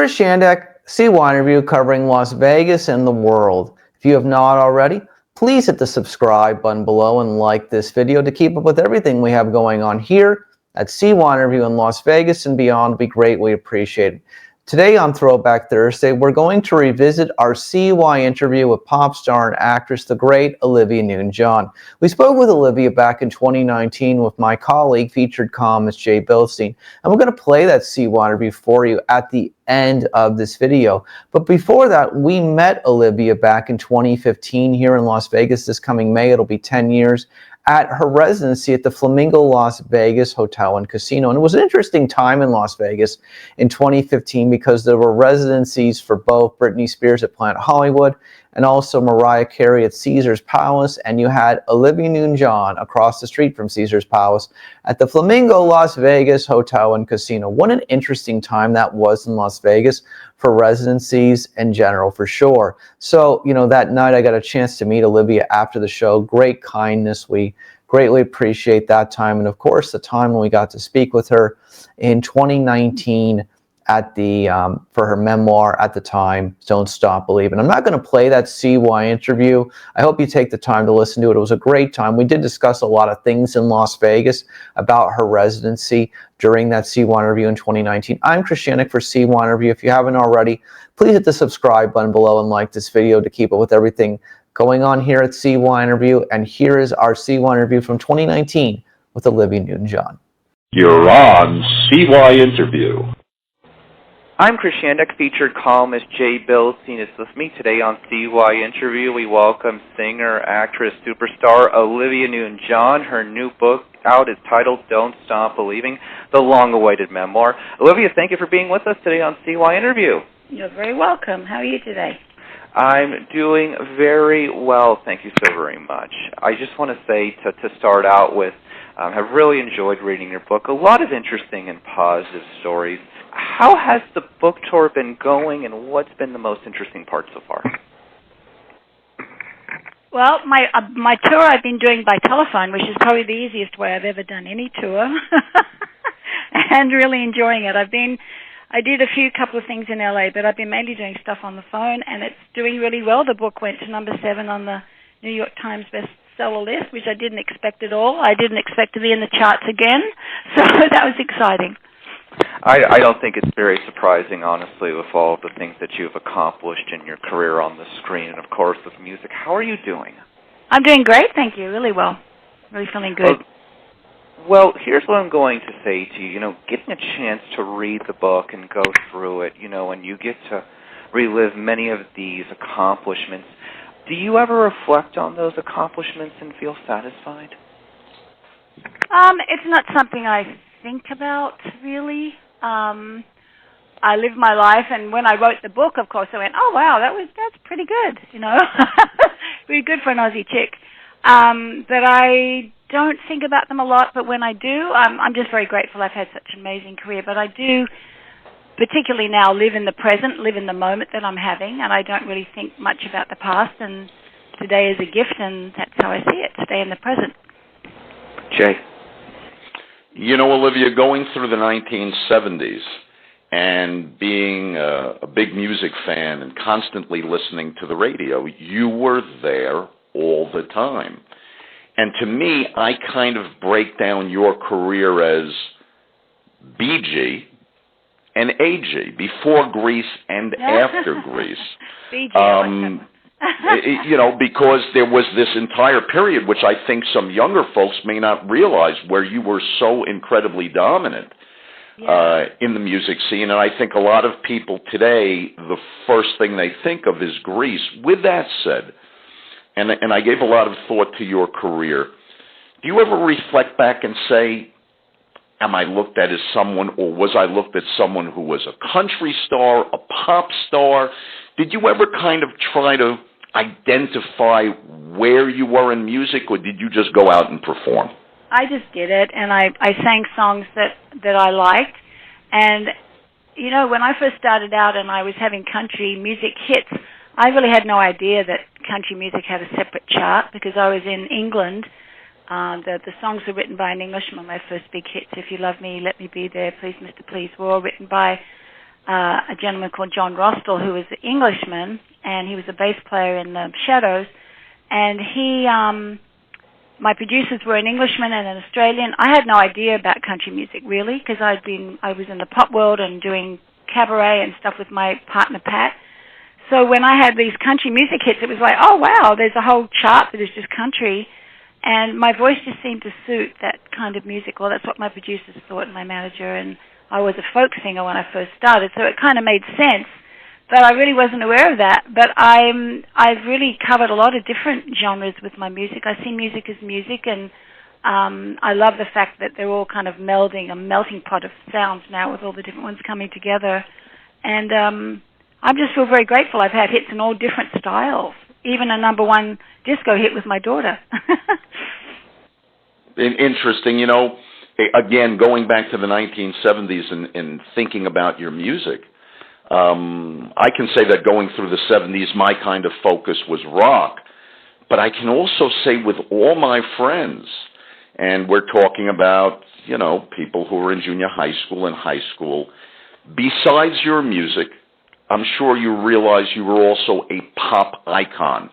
Chris Shandek, C1 Review covering Las Vegas and the world. If you have not already, please hit the subscribe button below and like this video to keep up with everything we have going on here at C1 Review in Las Vegas and beyond. Would be greatly appreciated. Today on Throwback Thursday, we're going to revisit our CY interview with pop star and actress, the great Olivia Newton-John. We spoke with Olivia back in 2019 with my colleague, featured columnist Jay Bilstein, and we're going to play that CY interview for you at the end of this video. But before that, we met Olivia back in 2015 here in Las Vegas. This coming May, it'll be 10 years. At her residency at the Flamingo Las Vegas Hotel and Casino. And it was an interesting time in Las Vegas in 2015 because there were residencies for both Britney Spears at Planet Hollywood and also Mariah Carey at Caesars Palace, and you had Olivia Newton-John across the street from Caesars Palace at the Flamingo Las Vegas Hotel and Casino. What an interesting time that was in Las Vegas for residencies in general, for sure. So, that night I got a chance to meet Olivia after the show. Great kindness. We greatly appreciate that time. And of course, the time when we got to speak with her in 2019 at the for her memoir at the time, Don't Stop Believing. I'm not going to play that CY interview. I hope you take the time to listen to it. It was a great time. We did discuss a lot of things in Las Vegas about her residency during that CY interview in 2019. I'm Chris Shandek for CY interview. If you haven't already, please hit the subscribe button below and like this video to keep up with everything going on here at CY interview. And here is our CY interview from 2019 with Olivia Newton-John. You're on CY interview. I'm Chris Shandek, featured columnist Jay Bilstein is with me today on CY Interview. We welcome singer, actress, superstar Olivia Newton-John. Her new book out is titled Don't Stop Believing, the long-awaited memoir. Olivia, thank you for being with us today on CY Interview. You're very welcome. How are you today? I'm doing very well, thank you so very much. I just want to say to start out with, I've really enjoyed reading your book. A lot of interesting and positive stories. How has the book tour been going, and what's been the most interesting part so far? Well, my tour I've been doing by telephone, which is probably the easiest way I've ever done any tour, and really enjoying it. I did a couple of things in LA, but I've been mainly doing stuff on the phone, and it's doing really well. The book went to number 7 on the New York Times bestseller list, which I didn't expect at all. I didn't expect to be in the charts again, so that was exciting. I don't think it's very surprising, honestly, with all of the things that you've accomplished in your career on the screen and, of course, with music. How are you doing? I'm doing great, thank you. Really well. Really feeling good. Well, here's what I'm going to say to you. Getting a chance to read the book and go through it, and you get to relive many of these accomplishments. Do you ever reflect on those accomplishments and feel satisfied? It's not something I think about, really. I live my life, and when I wrote the book, of course, I went, oh, wow, that's pretty good, pretty good for an Aussie chick. But I don't think about them a lot, but when I do, I'm just very grateful I've had such an amazing career. But I do, particularly now, live in the present, live in the moment that I'm having, and I don't really think much about the past, and today is a gift, and that's how I see it, stay in the present. Jay? Olivia, going through the 1970s and being a big music fan and constantly listening to the radio, you were there all the time. And to me, I kind of break down your career as BG and AG, before Grease and after Grease. BG, because there was this entire period, which I think some younger folks may not realize, where you were so incredibly dominant in the music scene. And I think a lot of people today, the first thing they think of is Grease. With that said, and I gave a lot of thought to your career, do you ever reflect back and say, am I looked at as someone, or was I looked at someone who was a country star, a pop star? Did you ever kind of try to identify where you were in music, or did you just go out and perform? I just did it, and I sang songs that I liked. And, when I first started out and I was having country music hits, I really had no idea that country music had a separate chart, because I was in England. The songs were written by an Englishman, my first big hits, If You Love Me, Let Me Be There, Please Mr. Please, were all written by a gentleman called John Rostel, who was an Englishman, and he was a bass player in the Shadows. And he, my producers were an Englishman and an Australian. I had no idea about country music, really, because I was in the pop world and doing cabaret and stuff with my partner, Pat. So when I had these country music hits, it was like, oh, wow, there's a whole chart that is just country. And my voice just seemed to suit that kind of music. Well, that's what my producers thought and my manager. And I was a folk singer when I first started, so it kind of made sense. But I really wasn't aware of that. But I've really covered a lot of different genres with my music. I see music as music, and I love the fact that they're all kind of melding, a melting pot of sounds now with all the different ones coming together. And I just feel very grateful. I've had hits in all different styles, even a #1 disco hit with my daughter. Interesting. You know, again, going back to the 1970s and thinking about your music, I can say that going through the 70s, my kind of focus was rock. But I can also say with all my friends, and we're talking about, you know, people who were in junior high school and high school, besides your music, I'm sure you realize you were also a pop icon.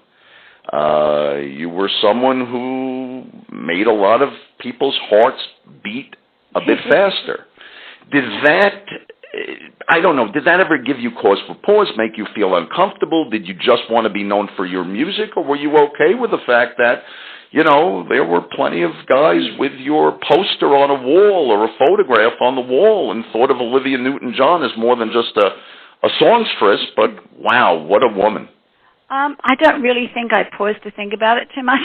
You were someone who made a lot of people's hearts beat a bit faster. Did that, I don't know, did that ever give you cause for pause, make you feel uncomfortable? Did you just want to be known for your music, or were you okay with the fact that, you know, there were plenty of guys with your poster on a wall or a photograph on the wall and thought of Olivia Newton-John as more than just a songstress, but wow, what a woman. I don't really think I pause to think about it too much.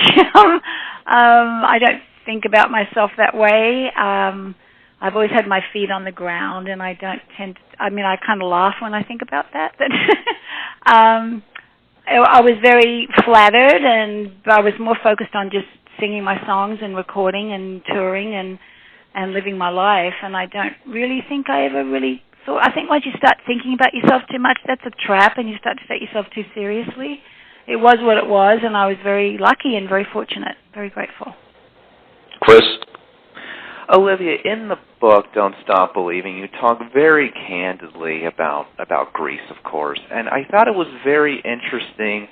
I don't think about myself that way. I've always had my feet on the ground, and I don't tend to, I mean, I kind of laugh when I think about that. But I was very flattered, and I was more focused on just singing my songs and recording and touring and living my life, and I don't really think I ever really thought. I think once you start thinking about yourself too much, that's a trap, and you start to take yourself too seriously. It was what it was, and I was very lucky and very fortunate, very grateful. Chris? Olivia, in the book, Don't Stop Believing, you talk very candidly about Grease, of course, and I thought it was very interesting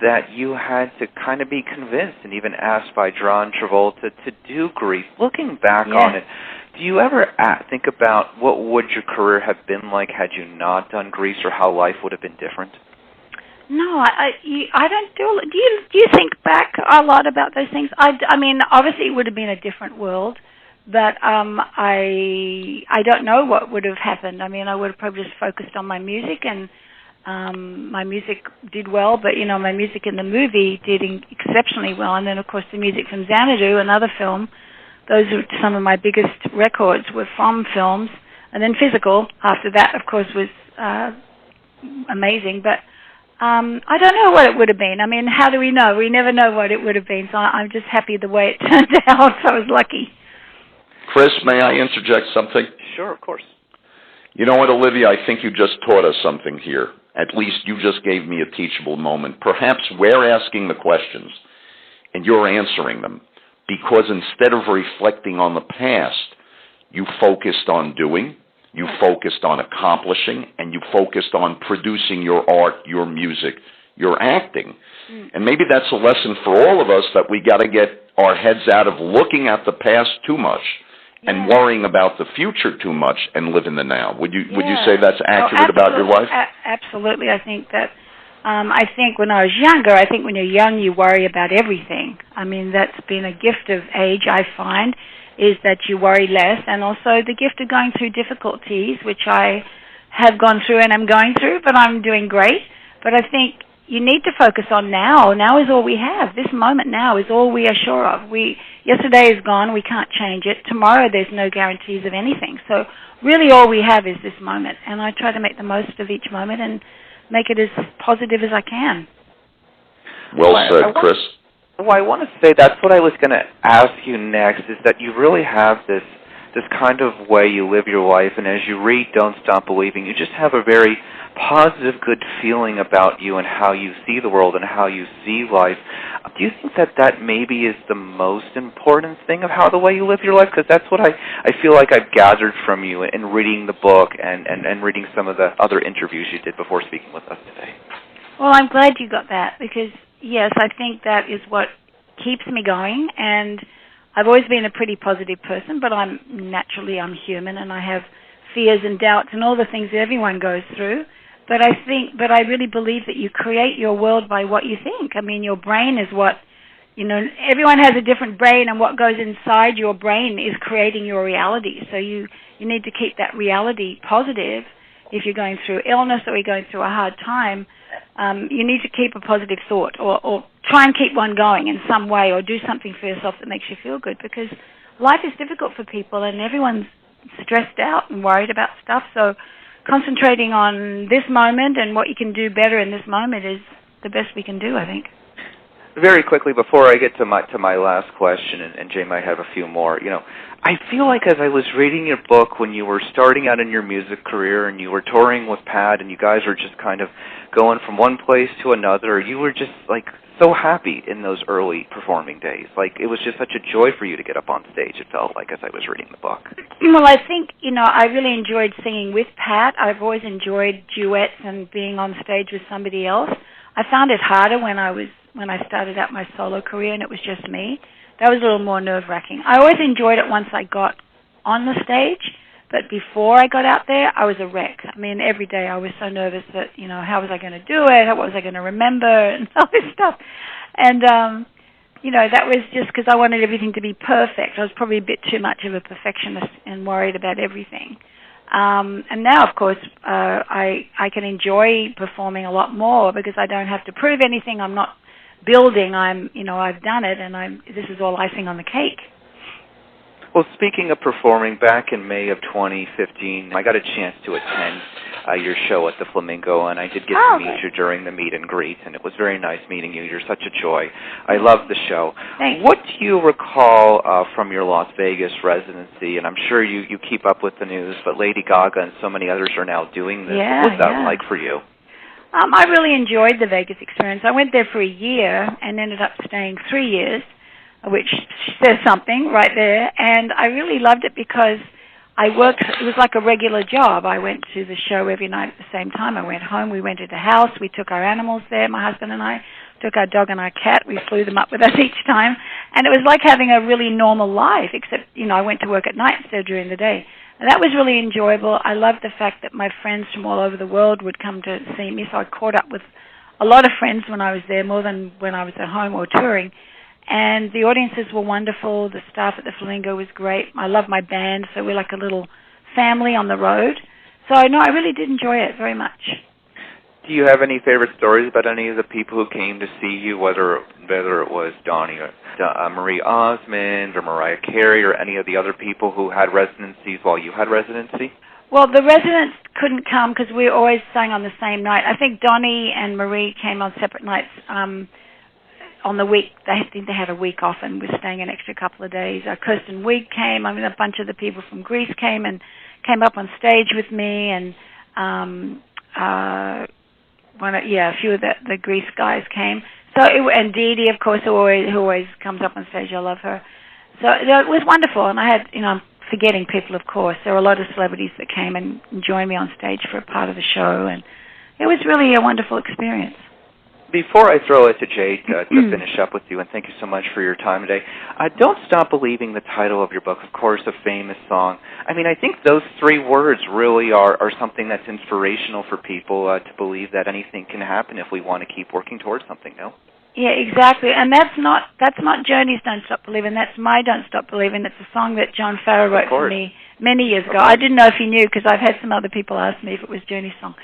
that you had to kind of be convinced and even asked by John Travolta to do Grease. Looking back on it, do you ever think about what would your career have been like had you not done Grease, or how life would have been different? No, I don't do. Do you think back a lot about those things? I mean, obviously it would have been a different world, but I don't know what would have happened. I mean, I would have probably just focused on my music, and my music did well, but you know, my music in the movie did exceptionally well, and then of course the music from Xanadu, another film. Those are some of my biggest records were from films, and then Physical after that, of course, was amazing. But I don't know what it would have been. I mean, how do we know? We never know what it would have been, so I'm just happy the way it turned out. So I was lucky. Chris, may I interject something? Sure, of course. You know what, Olivia? I think you just taught us something here. At least you just gave me a teachable moment. Perhaps we're asking the questions, and you're answering them, because instead of reflecting on the past, you focused on doing, you focused on accomplishing, and you focused on producing your art, your music, your acting. And maybe that's a lesson for all of us, that we got to get our heads out of looking at the past too much and worrying about the future too much, and live in the now. Would you say that's accurate about your life? Absolutely. I think that I think when I was younger, I think when you're young you worry about everything. I mean, that's been a gift of age, I find, is that you worry less, and also the gift of going through difficulties, which I have gone through and am going through, but I'm doing great. But I think you need to focus on now. Now is all we have. This moment now is all we are sure of. Yesterday is gone. We can't change it. Tomorrow there's no guarantees of anything. So really all we have is this moment. And I try to make the most of each moment and make it as positive as I can. Well said, Chris. Well, I want to say that's what I was going to ask you next, is that you really have this this kind of way you live your life, and as you read Don't Stop Believing, you just have a very positive, good feeling about you and how you see the world and how you see life. Do you think that that maybe is the most important thing of how the way you live your life? Because that's what I feel like I've gathered from you in reading the book and reading some of the other interviews you did before speaking with us today. Well, I'm glad you got that because, yes, I think that is what keeps me going, and I've always been a pretty positive person, but I'm human, and I have fears and doubts and all the things that everyone goes through. But I really believe that you create your world by what you think. I mean, your brain is what, everyone has a different brain, and what goes inside your brain is creating your reality. So you need to keep that reality positive. If you're going through illness or you're going through a hard time, you need to keep a positive thought or try and keep one going in some way, or do something for yourself that makes you feel good, because life is difficult for people and everyone's stressed out and worried about stuff. So concentrating on this moment and what you can do better in this moment is the best we can do, I think. Very quickly, before I get to my last question, and Jay might have a few more, I feel like as I was reading your book when you were starting out in your music career and you were touring with Pat and you guys were just kind of going from one place to another, you were just like so happy in those early performing days. Like it was just such a joy for you to get up on stage, it felt like, as I was reading the book. Well, I think, I really enjoyed singing with Pat. I've always enjoyed duets and being on stage with somebody else. I found it harder when I started out my solo career and it was just me. That was a little more nerve-wracking. I always enjoyed it once I got on the stage, but before I got out there, I was a wreck. I mean, every day I was so nervous that, how was I going to do it? How was I going to remember? And all this stuff. And, that was just because I wanted everything to be perfect. I was probably a bit too much of a perfectionist and worried about everything. And now, of course, I can enjoy performing a lot more because I don't have to prove anything. I'm not building. I've done it, and this is all icing on the cake. Well, speaking of performing, back in May of 2015, I got a chance to attend your show at the Flamingo, and I did get to meet you during the meet and greet, and it was very nice meeting you. You're such a joy. I love the show. Thanks. What do you recall from your Las Vegas residency? And I'm sure you keep up with the news, but Lady Gaga and so many others are now doing this. Yeah, what was that like for you? I really enjoyed the Vegas experience. I went there for a year and ended up staying 3 years, which says something right there. And I really loved it because it was like a regular job. I went to the show every night at the same time. I went home, we rented a house, we took our animals there, my husband and I took our dog and our cat, we flew them up with us each time. And it was like having a really normal life, except, I went to work at night instead of during the day. And that was really enjoyable. I loved the fact that my friends from all over the world would come to see me, so I caught up with a lot of friends when I was there, more than when I was at home or touring. And the audiences were wonderful. The staff at the Flamingo was great. I love my band, so we're like a little family on the road. So, no, I really did enjoy it very much. Do you have any favorite stories about any of the people who came to see you, whether it was Donnie or Marie Osmond or Mariah Carey or any of the other people who had residencies while you had residency? Well, the residents couldn't come because we always sang on the same night. I think Donnie and Marie came on separate nights on the week. I think they had a week off and were staying an extra couple of days. Kirsten Wiig came. I mean, a bunch of the people from Greece came up on stage with me, and a few of the Greece guys came. So and Dee Dee, of course, who always comes up on stage. I love her. So it was wonderful, and I had, I'm forgetting people, of course. There were a lot of celebrities that came and joined me on stage for a part of the show, and it was really a wonderful experience. Before I throw it to Jay to finish up with you, and thank you so much for your time today, Don't Stop Believing, the title of your book, of course, a famous song. I mean, I think those 3 words really are something that's inspirational for people to believe that anything can happen if we want to keep working towards something, no? Yeah, exactly. And that's not Journey's Don't Stop Believing. That's my Don't Stop Believing. It's a song that John Farrar wrote for me many years ago. I didn't know if he knew because I've had some other people ask me if it was Journey's song.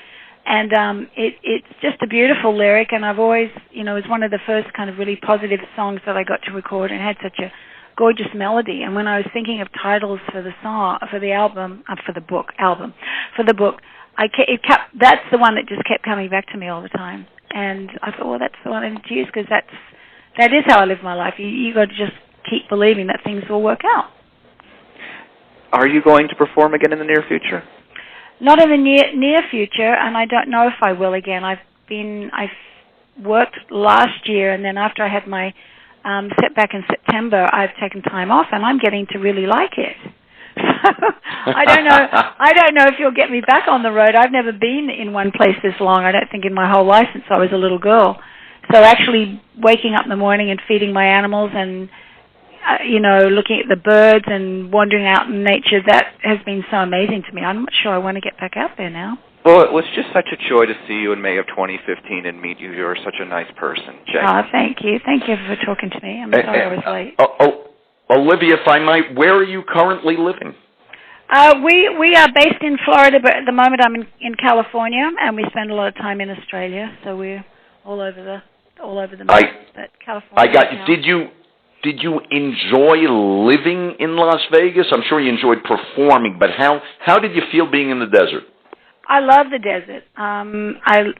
And it's just a beautiful lyric, and I've always, it was one of the first kind of really positive songs that I got to record, and it had such a gorgeous melody. And when I was thinking of titles for the song, for the book, that's the one that just kept coming back to me all the time. And I thought, well, that's the one I need to use because that is how I live my life. You got to just keep believing that things will work out. Are you going to perform again in the near future? Not in the near future, and I don't know if I will again. I've worked last year, and then after I had my setback in September, I've taken time off, and I'm getting to really like it. I don't know if you'll get me back on the road. I've never been in one place this long. I don't think in my whole life since I was a little girl. So actually waking up in the morning and feeding my animals and looking at the birds and wandering out in nature, that has been so amazing to me. I'm not sure I want to get back out there now. Well, it was just such a joy to see you in May of 2015 and meet you. You're such a nice person, Jay. Oh, thank you. Thank you for talking to me. I'm sorry I was late. Olivia, if I might, where are you currently living? We are based in Florida, but at the moment I'm in California, and we spend a lot of time in Australia, so we're all over the map. But California. I got you. Did you enjoy living in Las Vegas? I'm sure you enjoyed performing, but how did you feel being in the desert? I love the desert.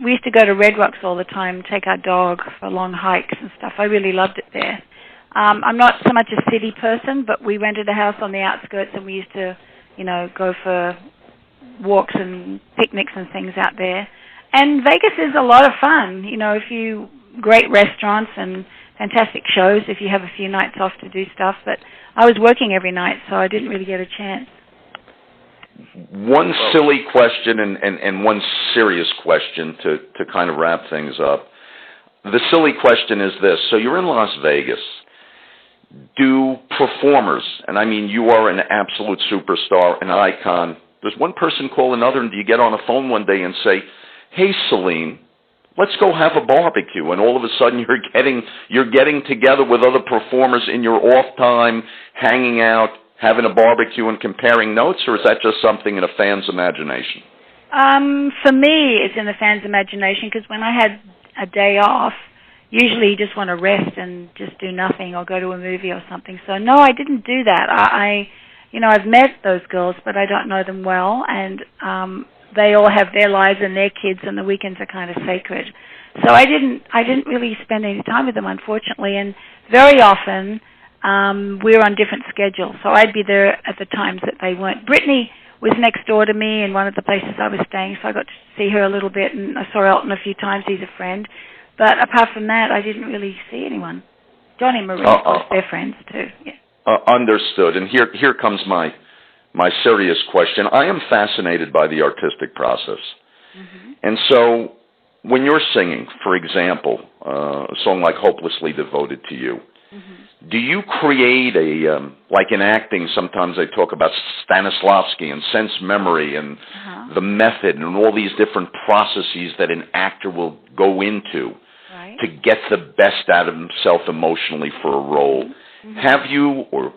We used to go to Red Rocks all the time, take our dog for long hikes and stuff. I really loved it there. I'm not so much a city person, but we rented a house on the outskirts, and we used to, go for walks and picnics and things out there. And Vegas is a lot of fun. Great restaurants and fantastic shows if you have a few nights off to do stuff. But I was working every night, so I didn't really get a chance. One silly question and one serious question to kind of wrap things up. The silly question is this. So you're in Las Vegas. Do performers, and I mean you are an absolute superstar, an icon, does one person call another, and do you get on a phone one day and say, hey, Celine, let's go have a barbecue, and all of a sudden you're getting together with other performers in your off time, hanging out, having a barbecue and comparing notes, or is that just something in a fan's imagination? For me, it's in the fan's imagination, because when I had a day off, usually you just want to rest and just do nothing or go to a movie or something. So no, I didn't do that. I've met those girls, but I don't know them well, and they all have their lives and their kids, and the weekends are kind of sacred. So I didn't really spend any time with them, unfortunately, and very often we're on different schedules. So I'd be there at the times that they weren't. Brittany was next door to me in one of the places I was staying, so I got to see her a little bit, and I saw Elton a few times. He's a friend. But apart from that, I didn't really see anyone. Johnny and Marie, of course, they're friends too. Yeah. Understood. And here comes my serious question. I am fascinated by the artistic process. Mm-hmm. And so when you're singing, for example, a song like Hopelessly Devoted to You, mm-hmm. do you create like in acting, sometimes they talk about Stanislavski and sense memory and the method and all these different processes that an actor will go into to get the best out of himself emotionally for a role. Mm-hmm. Have you or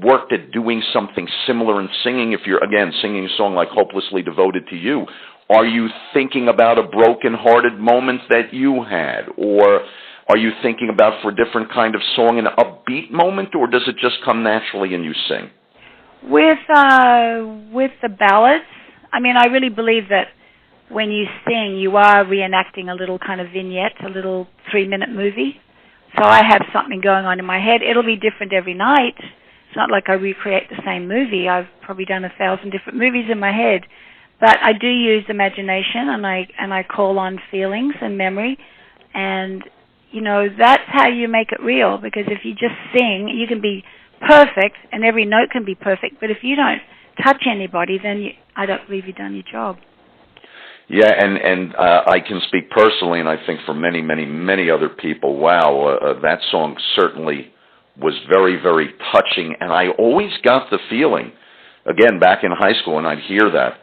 worked at doing something similar in singing? If you're, again, singing a song like Hopelessly Devoted to You, are you thinking about a broken-hearted moment that you had? Or are you thinking about, for a different kind of song, an upbeat moment? Or does it just come naturally and you sing? With the ballads, I mean, I really believe that when you sing, you are reenacting a little kind of vignette, a little 3-minute movie. So I have something going on in my head. It'll be different every night. It's not like I recreate the same movie. I've probably done 1,000 different movies in my head. But I do use imagination, and I call on feelings and memory. And, that's how you make it real, because if you just sing, you can be perfect, and every note can be perfect. But if you don't touch anybody, then I don't believe you've done your job. Yeah, and I can speak personally, and I think for many, many, many other people, wow, that song certainly was very, very touching. And I always got the feeling, again, back in high school, and I'd hear that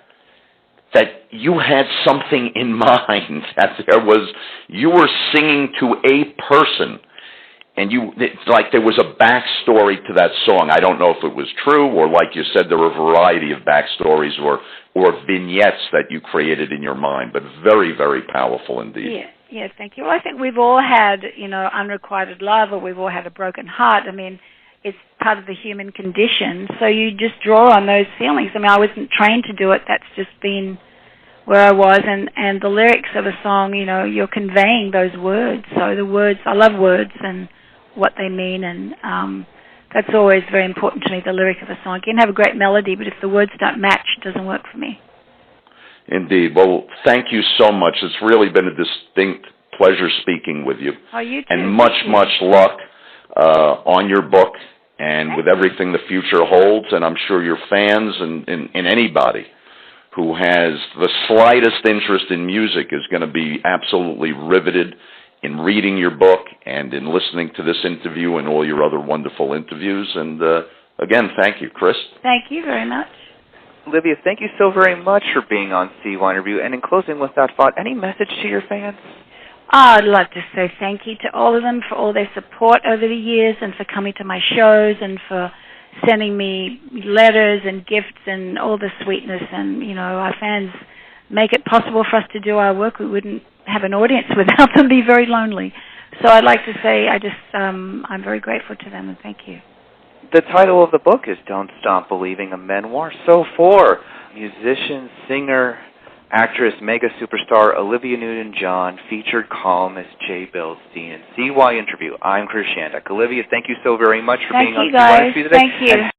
you had something in mind, that you were singing to a person, and there was a backstory to that song. I don't know if it was true, or like you said, there were a variety of backstories or vignettes that you created in your mind, but very, very powerful indeed. Yeah, thank you. Well, I think we've all had, unrequited love, or we've all had a broken heart. I mean, it's part of the human condition, so you just draw on those feelings. I mean, I wasn't trained to do it. That's just been where I was, and the lyrics of a song, you're conveying those words. So the words, I love words and what they mean, and That's always very important to me, the lyric of a song. You can have a great melody, but if the words don't match, it doesn't work for me. Indeed. Well, thank you so much. It's really been a distinct pleasure speaking with you. Oh, you too. And much luck on your book and with everything the future holds. And I'm sure your fans and anybody who has the slightest interest in music is going to be absolutely riveted in reading your book and in listening to this interview and all your other wonderful interviews. And again, thank you, Chris. Thank you very much. Olivia, thank you so very much for being on CY Interview. And in closing with that thought, any message to your fans? I'd like to say thank you to all of them for all their support over the years and for coming to my shows and for sending me letters and gifts and all the sweetness. And, you know, our fans make it possible for us to do our work. We wouldn't have an audience without them, be very lonely. So I'd like to say I'm very grateful to them and thank you. The title of the book is Don't Stop Believing, a memoir. So for musician, singer, actress, mega superstar Olivia Newton-John, featured columnist Jay Bilstein, and CY Interview, I'm Chris Shandak. Olivia, thank you so very much for being on CY Interview today. Thank you.